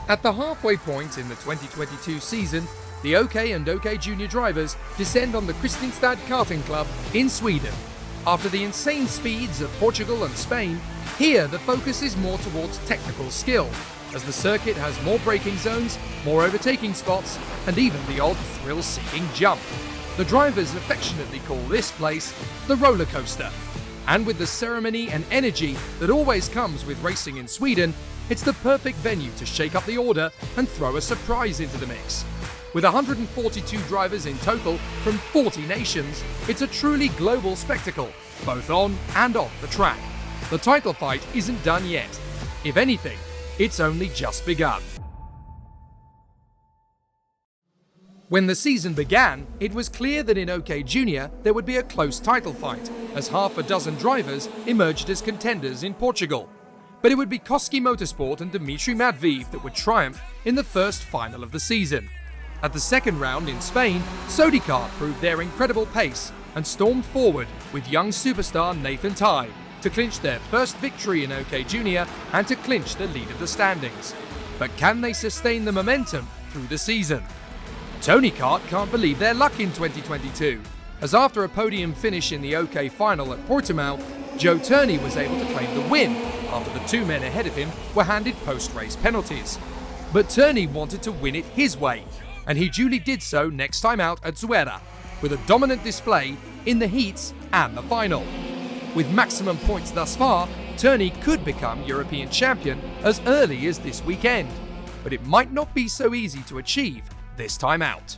At the halfway point in the 2022 season, the OK and OK Junior drivers descend on the Kristianstad Karting Club in Sweden. After the insane speeds of Portugal and Spain, here the focus is more towards technical skill, as the circuit has more braking zones, more overtaking spots, and even the odd thrill-seeking jump. The drivers affectionately call this place the roller coaster. And with the ceremony and energy that always comes with racing in Sweden, it's the perfect venue to shake up the order and throw a surprise into the mix. With 142 drivers in total from 40 nations, it's a truly global spectacle, both on and off the track. The title fight isn't done yet. If anything, it's only just begun. When the season began, it was clear that in OK Junior there would be a close title fight, as half a dozen drivers emerged as contenders in Portugal. But it would be Koski Motorsport and Dimitri Matveev that would triumph in the first final of the season. At the second round in Spain, Sodikart proved their incredible pace and stormed forward with young superstar Nathan Tai to clinch their first victory in OK Junior and to clinch the lead of the standings. But can they sustain the momentum through the season? Tony Kart can't believe their luck in 2022, as after a podium finish in the OK final at Portimao, Joe Turney was able to claim the win after the two men ahead of him were handed post-race penalties. But Turney wanted to win it his way, and he duly did so next time out at Zuera, with a dominant display in the heats and the final. With maximum points thus far, Turney could become European champion as early as this weekend, but it might not be so easy to achieve this time out.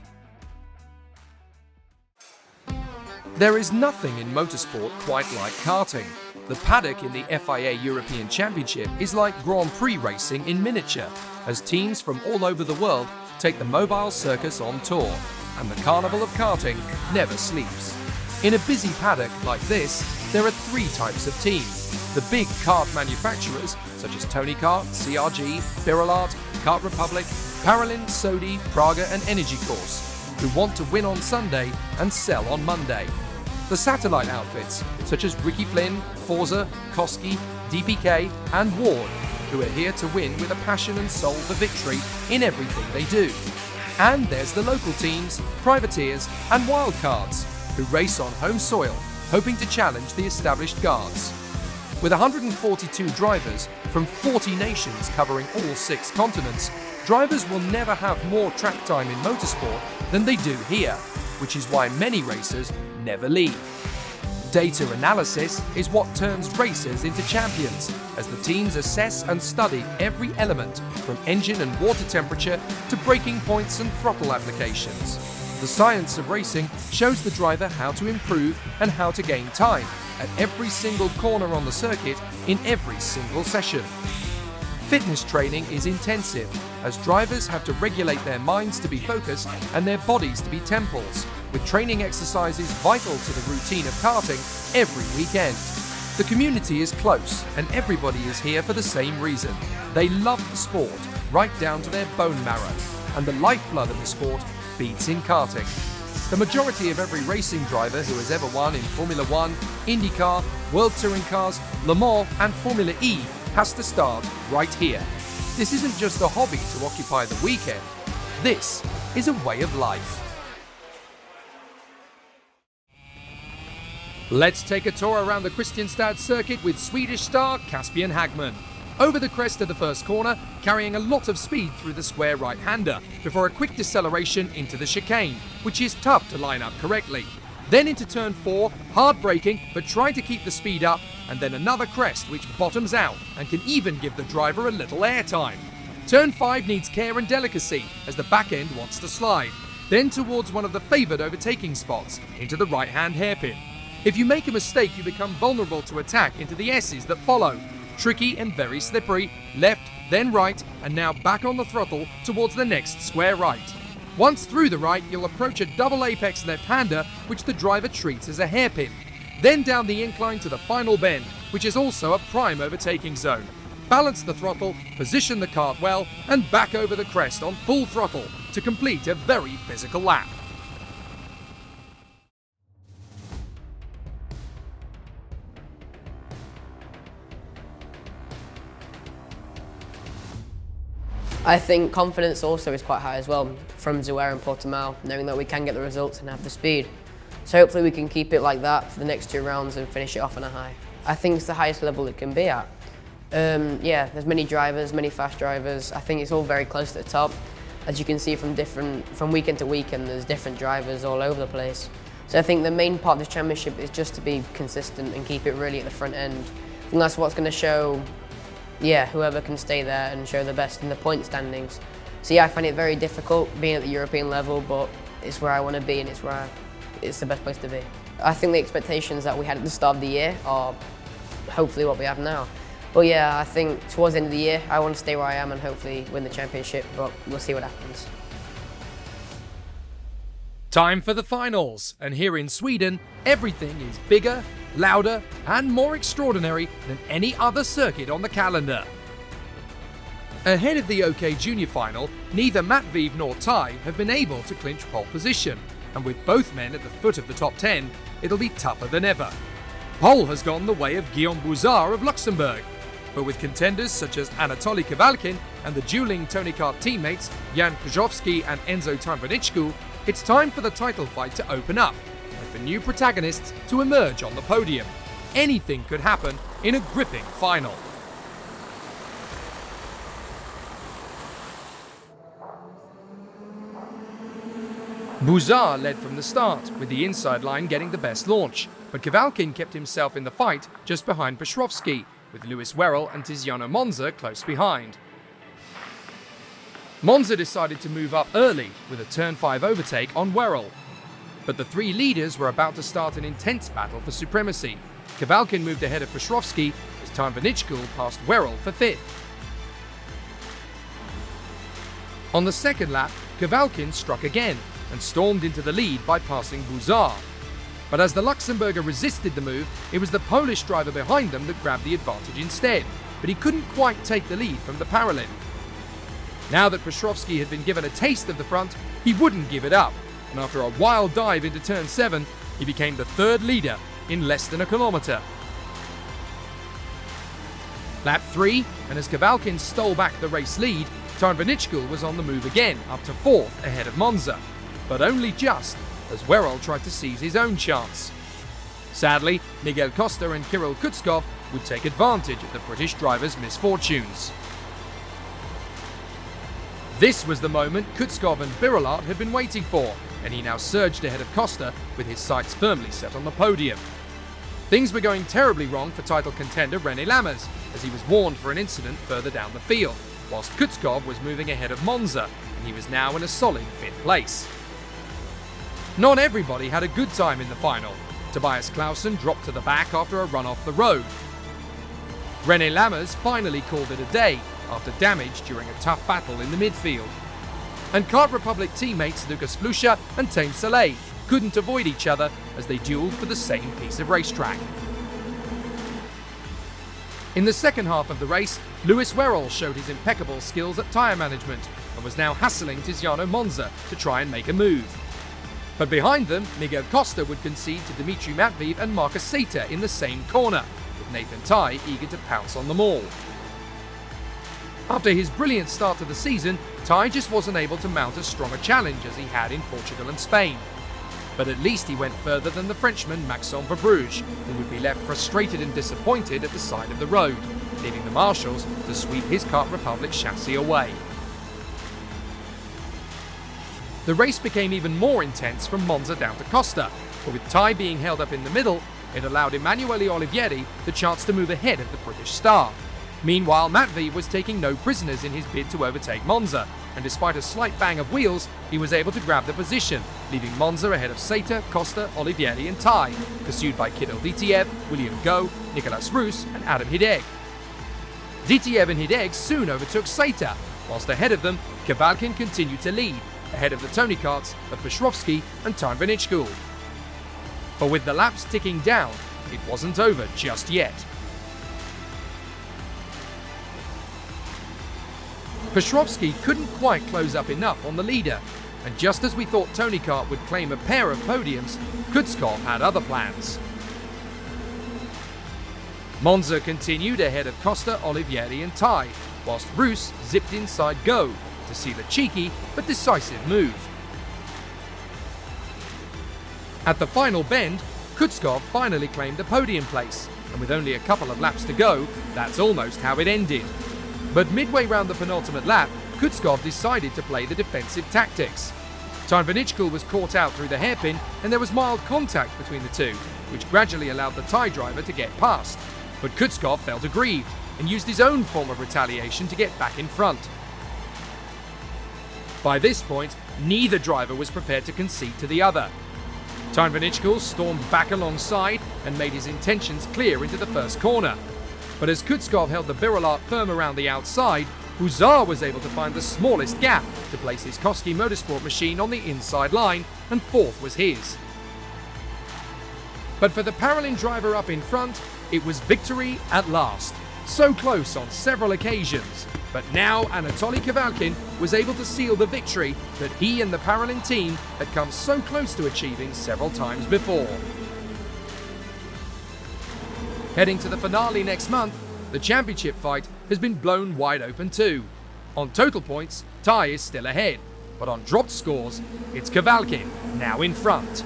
There is nothing in motorsport quite like karting. The paddock in the FIA European Championship is like Grand Prix racing in miniature, as teams from all over the world take the mobile circus on tour, and the carnival of karting never sleeps. In a busy paddock like this, there are three types of teams. The big kart manufacturers, such as Tony Kart, CRG, Birolart, Kart Republic, Paralin, Sodi, Praga and Energy Course, who want to win on Sunday and sell on Monday. The satellite outfits, such as Ricky Flynn, Forza, Koski, DPK and Ward, who are here to win with a passion and soul for victory in everything they do. And there's the local teams, privateers and wildcards, who race on home soil, hoping to challenge the established guards. With 142 drivers from 40 nations covering all 6 continents, drivers will never have more track time in motorsport than they do here, which is why many racers never leave. Data analysis is what turns racers into champions, as the teams assess and study every element from engine and water temperature to braking points and throttle applications. The science of racing shows the driver how to improve and how to gain time at every single corner on the circuit in every single session. Fitness training is intensive, as drivers have to regulate their minds to be focused and their bodies to be temples, with training exercises vital to the routine of karting every weekend. The community is close and everybody is here for the same reason. They love the sport, right down to their bone marrow, and the lifeblood of the sport beats in karting. The majority of every racing driver who has ever won in Formula 1, IndyCar, World Touring Cars, Le Mans and Formula E has to start right here. This isn't just a hobby to occupy the weekend. This is a way of life. Let's take a tour around the Kristianstad circuit with Swedish star Caspian Hagman. Over the crest of the first corner, carrying a lot of speed through the square right-hander, before a quick deceleration into the chicane, which is tough to line up correctly. Then into turn 4, hard braking but trying to keep the speed up, and then another crest which bottoms out and can even give the driver a little airtime. Turn 5 needs care and delicacy as the back end wants to slide, then towards one of the favoured overtaking spots, into the right-hand hairpin. If you make a mistake, you become vulnerable to attack into the S's that follow. Tricky and very slippery, left, then right, and now back on the throttle towards the next square right. Once through the right, you'll approach a double apex left-hander, which the driver treats as a hairpin. Then down the incline to the final bend, which is also a prime overtaking zone. Balance the throttle, position the kart well, and back over the crest on full throttle to complete a very physical lap. I think confidence also is quite high as well from Zuer and Portimao, knowing that we can get the results and have the speed. So hopefully we can keep it like that for the next 2 rounds and finish it off on a high. I think it's the highest level it can be at. Yeah, there's many drivers, many fast drivers. I think it's all very close at the top. As you can see from weekend to weekend, there's different drivers all over the place. So I think the main part of this championship is just to be consistent and keep it really at the front end. I think that's what's going to show, yeah, whoever can stay there and show the best in the point standings. So yeah, I find it very difficult being at the European level, but it's where I want to be and it's the best place to be. I think the expectations that we had at the start of the year are hopefully what we have now. But yeah, I think towards the end of the year, I want to stay where I am and hopefully win the championship, but we'll see what happens. Time for the finals, and here in Sweden, everything is bigger, louder, and more extraordinary than any other circuit on the calendar. Ahead of the OK Junior final, neither Matveev nor Tai have been able to clinch pole position, and with both men at the foot of the top 10, it'll be tougher than ever. Pole has gone the way of Guillaume Bouzard of Luxembourg, but with contenders such as Anatoly Kavalkin and the dueling Tony Kart teammates Jan Krzyzowski and Enzo Tarnvanichku, it's time for the title fight to open up, and for new protagonists to emerge on the podium. Anything could happen in a gripping final. Bouzard led from the start, with the inside line getting the best launch, but Kavalkin kept himself in the fight just behind Petrovski, with Lewis Werrell and Tiziano Monza close behind. Monza decided to move up early with a turn 5 overtake on Werrell, but the 3 leaders were about to start an intense battle for supremacy. Kavalkin moved ahead of Petrovski as Tarnvanichku passed Werrell for 5th. On the second lap, Kavalkin struck again and stormed into the lead by passing Bouzard. But as the Luxembourger resisted the move, it was the Polish driver behind them that grabbed the advantage instead, but he couldn't quite take the lead from the Paralymp. Now that Petrovski had been given a taste of the front, he wouldn't give it up, and after a wild dive into turn 7, he became the 3rd leader in less than a kilometre. Lap 3, and as Kavalkin stole back the race lead, Tarnvanichku was on the move again, up to 4th ahead of Monza, but only just as Werrell tried to seize his own chance. Sadly, Miguel Costa and Kirill Kutskov would take advantage of the British driver's misfortunes. This was the moment Kutskov and Birolart had been waiting for, and he now surged ahead of Costa with his sights firmly set on the podium. Things were going terribly wrong for title contender René Lammers, as he was warned for an incident further down the field, whilst Kutskov was moving ahead of Monza, and he was now in a solid 5th place. Not everybody had a good time in the final. Tobias Clausen dropped to the back after a run off the road. René Lammers finally called it a day after damage during a tough battle in the midfield. And Kart Republic teammates Lucas Flusha and Tame Soleil couldn't avoid each other as they duelled for the same piece of racetrack. In the second half of the race, Lewis Werrell showed his impeccable skills at tyre management and was now hassling Tiziano Monza to try and make a move. But behind them, Miguel Costa would concede to Dmitry Matveev and Marcus Sater in the same corner, with Nathan Tai eager to pounce on them all. After his brilliant start to the season, Tai just wasn't able to mount as strong a challenge as he had in Portugal and Spain. But at least he went further than the Frenchman Maxime Verbruge, who would be left frustrated and disappointed at the side of the road, leaving the marshals to sweep his Kart Republic chassis away. The race became even more intense from Monza down to Costa, but with Tai being held up in the middle, it allowed Emanuele Olivieri the chance to move ahead of the British star. Meanwhile, Matveev was taking no prisoners in his bid to overtake Monza, and despite a slight bang of wheels, he was able to grab the position, leaving Monza ahead of Sater, Costa, Olivieri and Tai, pursued by Kirill Ditiev, William Go, Nicolas Roos and Adam Hideg. Ditiev and Hideg soon overtook Sater, whilst ahead of them, Kavalkin continued to lead, ahead of the Tony Karts of Petrovski and Tarnvanichku. But with the laps ticking down, it wasn't over just yet. Petrovski couldn't quite close up enough on the leader, and just as we thought Tony Kart would claim a pair of podiums, Kutskov had other plans. Monza continued ahead of Costa, Olivieri and Tai, whilst Roos zipped inside Go to seal a cheeky but decisive move. At the final bend, Kristianstad finally claimed a podium place, and with only a couple of laps to go, that's almost how it ended. But midway round the penultimate lap, Kristianstad decided to play the defensive tactics. Tarnvinichkul was caught out through the hairpin, and there was mild contact between the two, which gradually allowed the Thai driver to get past. But Kristianstad felt aggrieved and used his own form of retaliation to get back in front. By this point, neither driver was prepared to concede to the other. Tarnvinichkul stormed back alongside and made his intentions clear into the first corner. But as Kristianstad held the Birolart firm around the outside, Buzar was able to find the smallest gap to place his Koski Motorsport machine on the inside line, and fourth was his. But for the Paralin driver up in front, it was victory at last. So close on several occasions. But now Anatoly Kavalkin was able to seal the victory that he and the Paralin team had come so close to achieving several times before. Heading to the finale next month, the championship fight has been blown wide open too. On total points, Thai is still ahead, but on dropped scores, it's Kavalkin now in front.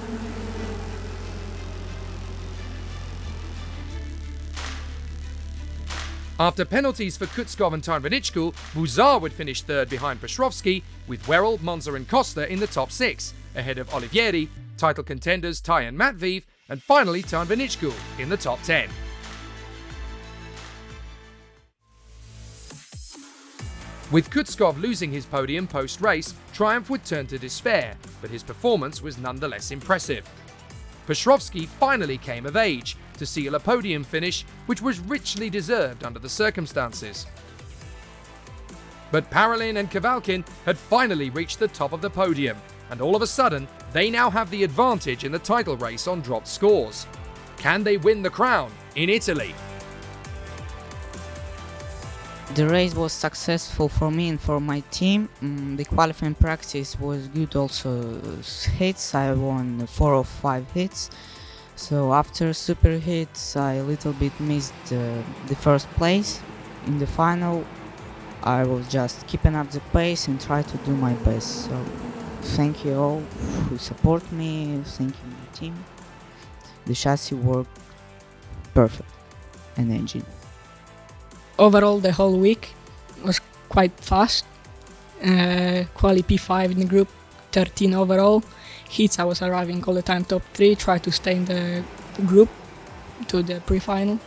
After penalties for Kristianstad and Tarnvinichkul, Buzar would finish third behind Petrovsky, with Werrell, Monza and Costa in the top six, ahead of Olivieri, title contenders Thai and Matveev, and finally Tarnvinichkul in the top 10. With Kristianstad losing his podium post-race, triumph would turn to despair, but his performance was nonetheless impressive. Petrovsky finally came of age to seal a podium finish, which was richly deserved under the circumstances. But Paralin and Kavalkin had finally reached the top of the podium, and all of a sudden, they now have the advantage in the title race on dropped scores. Can they win the crown in Italy? The race was successful for me and for my team. The qualifying practice was good also. Hits, I won 4 of 5 hits. So after super hits, I a little bit missed the first place. In the final, I was just keeping up the pace and try to do my best. So thank you all who support me, thank you my team. The chassis worked perfect, and engine. Overall, the whole week was quite fast. Quali P5 in the group, 13 overall. Heats, I was arriving all the time top 3, try to stay in the group to the pre-final.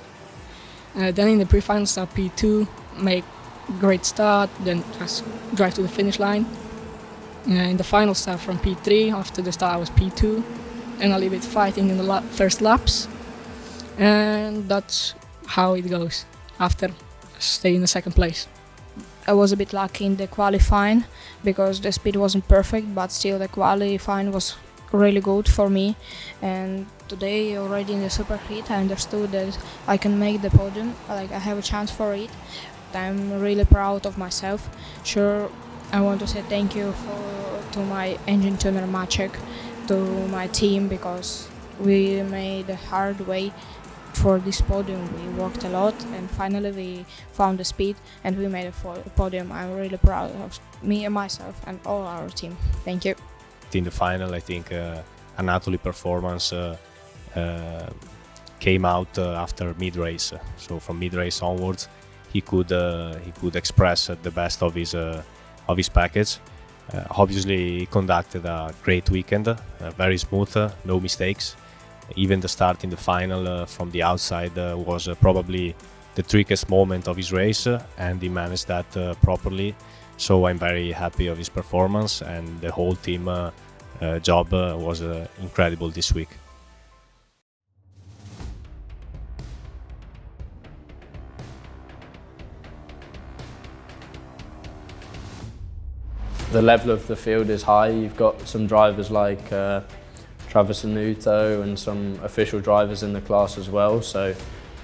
Then in the pre-final start P2, make great start, then just drive to the finish line. In the final start from P3, after the start I was P2, and a little bit fighting in the first laps. And that's how it goes after staying in the second place. I was a bit lucky in the qualifying because the speed wasn't perfect, but still the qualifying was really good for me. And today already in the super heat I understood that I can make the podium, like I have a chance for it. I'm really proud of myself. Sure, I want to say thank you to my engine tuner Maciek, to my team, because we made a hard way for this podium. We worked a lot and finally we found the speed and we made a podium. I'm really proud of me and myself and all our team. Thank you. In the final, I think Anatoly performance came out after mid-race. So from mid-race onwards, he could express the best of his package. Obviously, he conducted a great weekend, very smooth, no mistakes. Even the start in the final from the outside was probably the trickiest moment of his race, and he managed that properly. So I'm very happy of his performance, and the whole team job was incredible this week. The level of the field is high. You've got some drivers like Travis Anuto and some official drivers in the class as well. So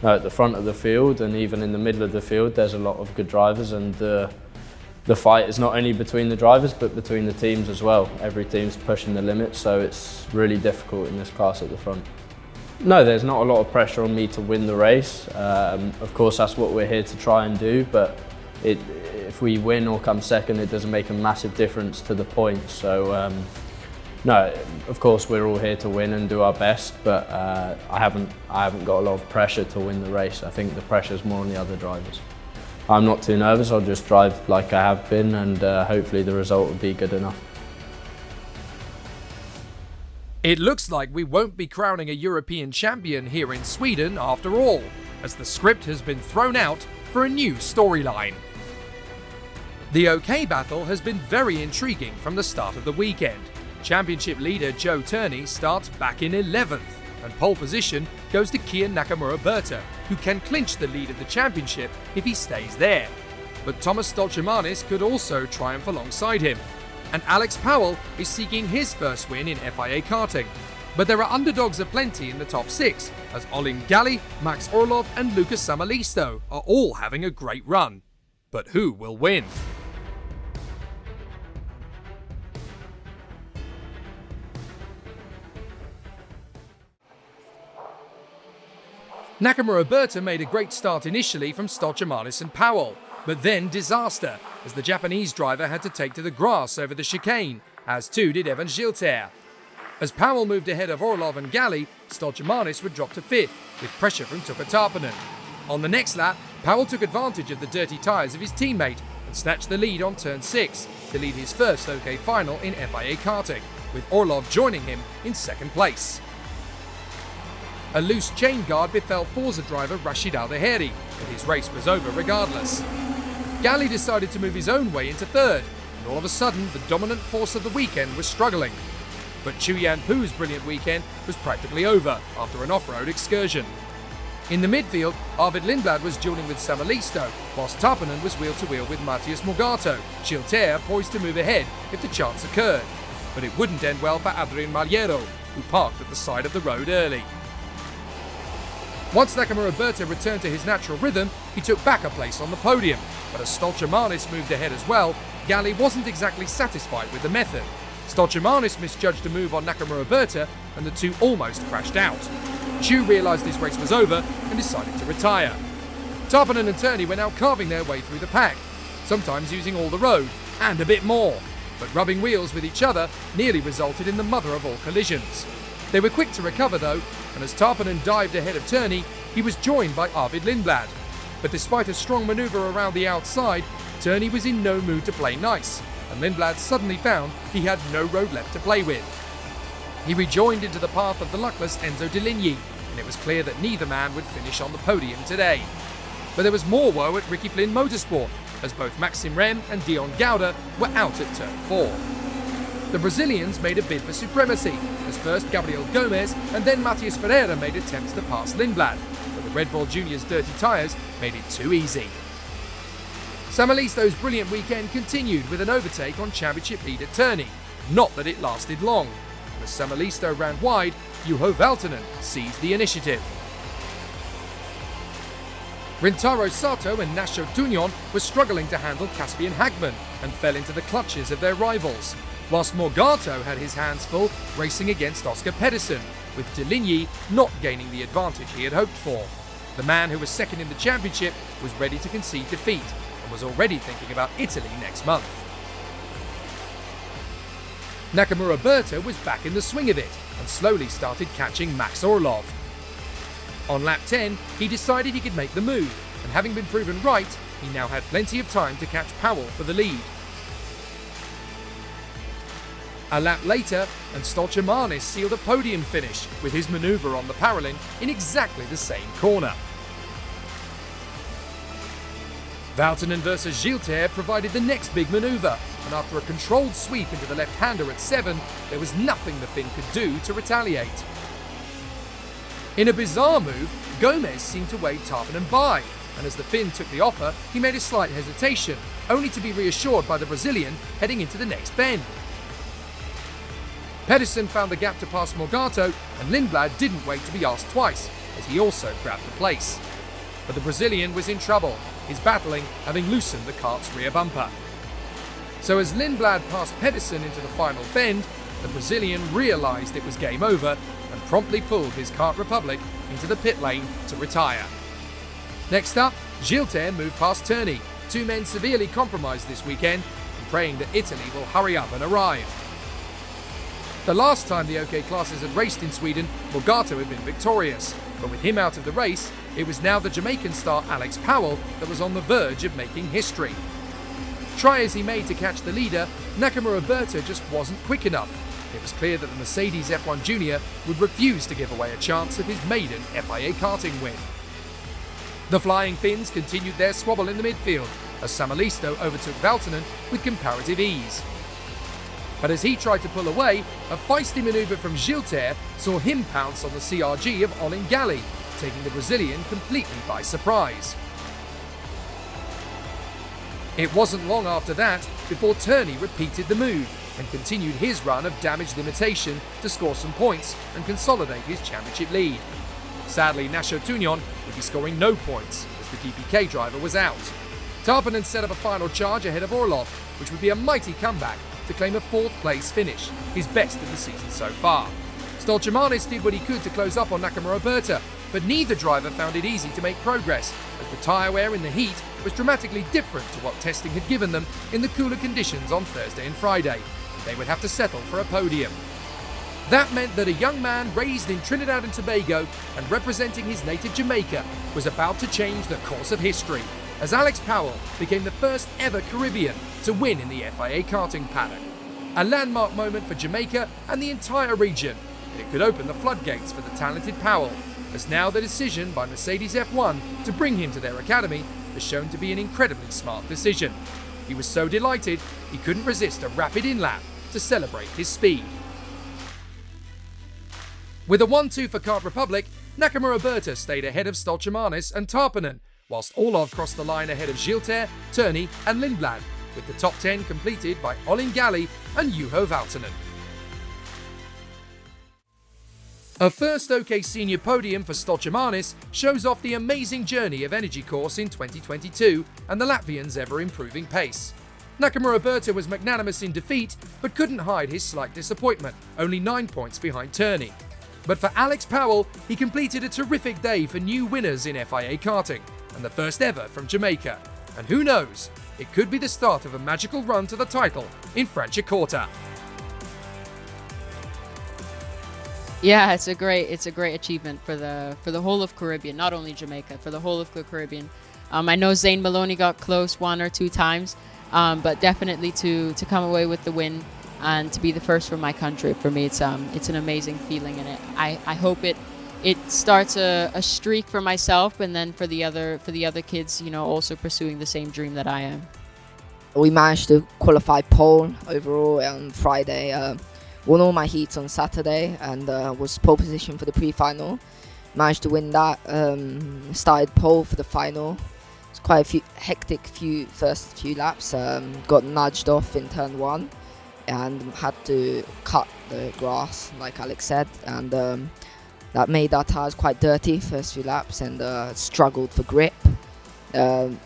at the front of the field and even in the middle of the field, there's a lot of good drivers, and the fight is not only between the drivers but between the teams as well. Every team's pushing the limits, so it's really difficult in this class at the front. No, there's not a lot of pressure on me to win the race. Of course, that's what we're here to try and do, but if we win or come second, it doesn't make a massive difference to the points. So no, of course we're all here to win and do our best, but I haven't got a lot of pressure to win the race. I think the pressure is more on the other drivers. I'm not too nervous. I'll just drive like I have been, and hopefully the result will be good enough. It looks like we won't be crowning a European champion here in Sweden after all, as the script has been thrown out for a new storyline. The OK battle has been very intriguing from the start of the weekend. Championship leader Joe Turney starts back in 11th, and pole position goes to Kia Nakamura-Berta, who can clinch the lead of the championship if he stays there. But Thomas Stoltjermanis could also triumph alongside him, and Alex Powell is seeking his first win in FIA Karting. But there are underdogs aplenty in the top 6, as Olin Galli, Max Orlov and Lucas Samalisto are all having a great run. But who will win? Nakamura-Berta made a great start initially from Stoltjermanis and Powell, but then disaster, as the Japanese driver had to take to the grass over the chicane, as too did Evan Giltaire. As Powell moved ahead of Orlov and Galli, Stoltjermanis would drop to 5th, with pressure from Tukka Tarpanen. On the next lap, Powell took advantage of the dirty tyres of his teammate and snatched the lead on turn 6 to lead his first OK final in FIA Karting, with Orlov joining him in 2nd place. A loose chain guard befell Forza driver Rashid Al-Daheri, but his race was over regardless. Galli decided to move his own way into 3rd, and all of a sudden the dominant force of the weekend was struggling. But Chu Yan Pu's brilliant weekend was practically over after an off-road excursion. In the midfield, Arvid Lindblad was dueling with Samalisto, whilst Tarpanen was wheel-to-wheel with Matias Morgato, Giltaire poised to move ahead if the chance occurred. But it wouldn't end well for Adrian Maliero, who parked at the side of the road early. Once Nakamura-Berta returned to his natural rhythm, he took back a place on the podium, but as Stoltjermanis moved ahead as well, Galli wasn't exactly satisfied with the method. Stoltjermanis misjudged a move on Nakamura-Berta, and the two almost crashed out. Chu realised his race was over and decided to retire. Tarpanen and Turney were now carving their way through the pack, sometimes using all the road, and a bit more, but rubbing wheels with each other nearly resulted in the mother of all collisions. They were quick to recover though, and as Tarpanen dived ahead of Turney, he was joined by Arvid Lindblad. But despite a strong manoeuvre around the outside, Turney was in no mood to play nice, and Lindblad suddenly found he had no road left to play with. He rejoined into the path of the luckless Enzo Deligny, and it was clear that neither man would finish on the podium today. But there was more woe at Ricky Flynn Motorsport, as both Maxim Rem and Dion Gauda were out at turn 4. The Brazilians made a bid for supremacy, as first Gabriel Gomez and then Matias Ferreira made attempts to pass Lindblad, but the Red Bull Junior's dirty tyres made it too easy. Samalisto's brilliant weekend continued with an overtake on championship leader Turney, not that it lasted long. As Samalisto ran wide, Juho Valtonen seized the initiative. Rintaro Sato and Nasho Tunion were struggling to handle Caspian Hagman and fell into the clutches of their rivals, whilst Morgato had his hands full racing against Oscar Pedersen, with Deligny not gaining the advantage he had hoped for. The man who was second in the championship was ready to concede defeat and was already thinking about Italy next month. Nakamura-Berta was back in the swing of it and slowly started catching Max Orlov. On lap 10, he decided he could make the move, and having been proven right, he now had plenty of time to catch Powell for the lead. A lap later, and Stoltjermanis sealed a podium finish with his manoeuvre on the Parolin in exactly the same corner. Valtonen versus Giltaire provided the next big manoeuvre, and after a controlled sweep into the left-hander at 7, there was nothing the Finn could do to retaliate. In a bizarre move, Gomez seemed to wave Tarpanen by, and as the Finn took the offer, he made a slight hesitation, only to be reassured by the Brazilian heading into the next bend. Pedersen found the gap to pass Morgato, and Lindblad didn't wait to be asked twice, as he also grabbed the place. But the Brazilian was in trouble, his battling having loosened the kart's rear bumper. So as Lindblad passed Pedersen into the final bend, the Brazilian realised it was game over and promptly pulled his Kart Republic into the pit lane to retire. Next up, Giltaire moved past Turney, two men severely compromised this weekend, and praying that Italy will hurry up and arrive. The last time the OK classes had raced in Sweden, Morgato had been victorious, but with him out of the race, it was now the Jamaican star Alex Powell that was on the verge of making history. Try as he made to catch the leader, Nakamura Berta just wasn't quick enough. It was clear that the Mercedes F1 Junior would refuse to give away a chance of his maiden FIA Karting win. The Flying Finns continued their squabble in the midfield as Samalisto overtook Valtonen with comparative ease. But as he tried to pull away, a feisty manoeuvre from Gilter saw him pounce on the CRG of Olin Galli, taking the Brazilian completely by surprise. It wasn't long after that before Turney repeated the move and continued his run of damage limitation to score some points and consolidate his championship lead. Sadly, Nasho Tunion would be scoring no points as the DPK driver was out. Tarpanen set up a final charge ahead of Orlov, which would be a mighty comeback to claim a fourth place finish, his best of the season so far. Stolchemanis did what he could to close up on Nakamura Berta, but neither driver found it easy to make progress, as the tyre wear in the heat was dramatically different to what testing had given them in the cooler conditions on Thursday and Friday. They would have to settle for a podium. That meant that a young man raised in Trinidad and Tobago and representing his native Jamaica was about to change the course of history, as Alex Powell became the first ever Caribbean to win in the FIA Karting paddock. A landmark moment for Jamaica and the entire region, and it could open the floodgates for the talented Powell, as now the decision by Mercedes F1 to bring him to their academy has shown to be an incredibly smart decision. He was so delighted he couldn't resist a rapid in-lap to celebrate his speed. With a 1-2 for Kart Republic, Nakamura Berta stayed ahead of Stolchemanis and Tarpanen, whilst Orlov crossed the line ahead of Gilter, Turney and Lindblad, with the top 10 completed by Olin Galli and Juho Valtonen. A first OK Senior podium for Stolchemanis shows off the amazing journey of Energy Course in 2022 and the Latvian's ever-improving pace. Nakamura Berta was magnanimous in defeat, but couldn't hide his slight disappointment, only 9 points behind Turney. But for Alex Powell, he completed a terrific day for new winners in FIA Karting, and the first ever from Jamaica. And who knows, it could be the start of a magical run to the title in Franciacorta. Yeah, it's a great achievement for the whole of Caribbean, not only Jamaica, for the whole of the Caribbean. I know Zane Maloney got close 1 or 2 times, but definitely to come away with the win and to be the first from my country, for me, it's an amazing feeling, and I hope it starts a streak for myself, and then for the other kids, also pursuing the same dream that I am. We managed to qualify pole overall on Friday. Won all my heats on Saturday and was pole position for the pre-final. Managed to win that. Started pole for the final. It's quite a hectic first few laps. Got nudged off in turn 1 and had to cut the grass, like Alex said, and that made our tyres quite dirty first few laps, and struggled for grip. Then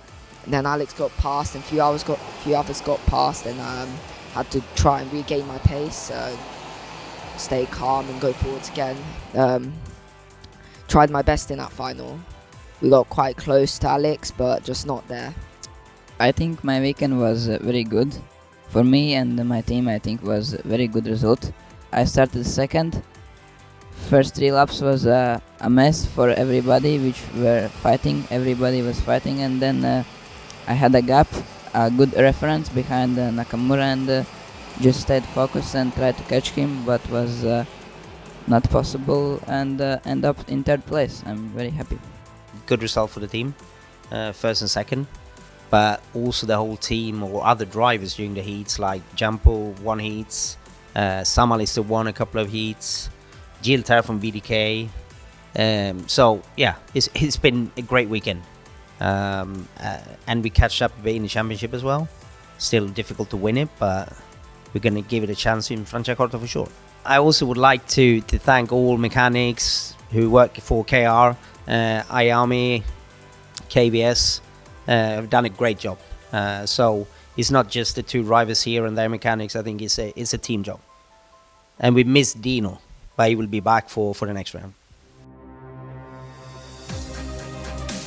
Alex got past, and a few others got past, and had to try and regain my pace, stay calm and go forwards again. Tried my best in that final. We got quite close to Alex, but just not there. I think my weekend was very good. For me and my team, I think was a very good result. I started second. First 3 laps was a mess for everybody, which were fighting. Everybody was fighting, and then I had a gap, a good reference behind Nakamura, and just stayed focused and tried to catch him, but was not possible, and end up in 3rd place. I'm very happy. Good result for the team, first and second, but also the whole team or other drivers during the heats, like Jampo won heats, Samalisto won a couple of heats, Gilter from VDK. So yeah, it's been a great weekend, and we catch up a bit in the championship as well. Still difficult to win it, but we're going to give it a chance in Franciacorta for sure. I also would like to thank all mechanics who work for KR, IAMI, KBS. Have done a great job. So it's not just the 2 drivers here and their mechanics. I think it's a team job. And we missed Dino, but he will be back for the next round.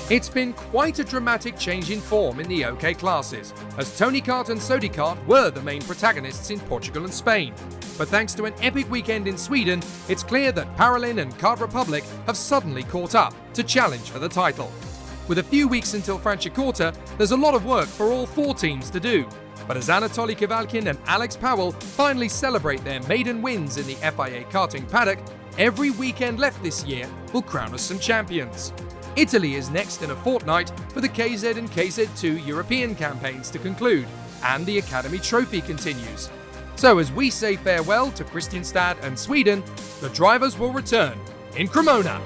It's been quite a dramatic change in form in the OK classes, as Tony Kart and Sodi Kart were the main protagonists in Portugal and Spain. But thanks to an epic weekend in Sweden, it's clear that Paralin and Kart Republic have suddenly caught up to challenge for the title. With a few weeks until Franciacorta, there's a lot of work for all 4 teams to do. But as Anatoly Kavalkin and Alex Powell finally celebrate their maiden wins in the FIA Karting paddock, every weekend left this year will crown us some champions. Italy is next in a fortnight for the KZ and KZ2 European campaigns to conclude, and the Academy Trophy continues. So as we say farewell to Kristianstad and Sweden, the drivers will return in Cremona.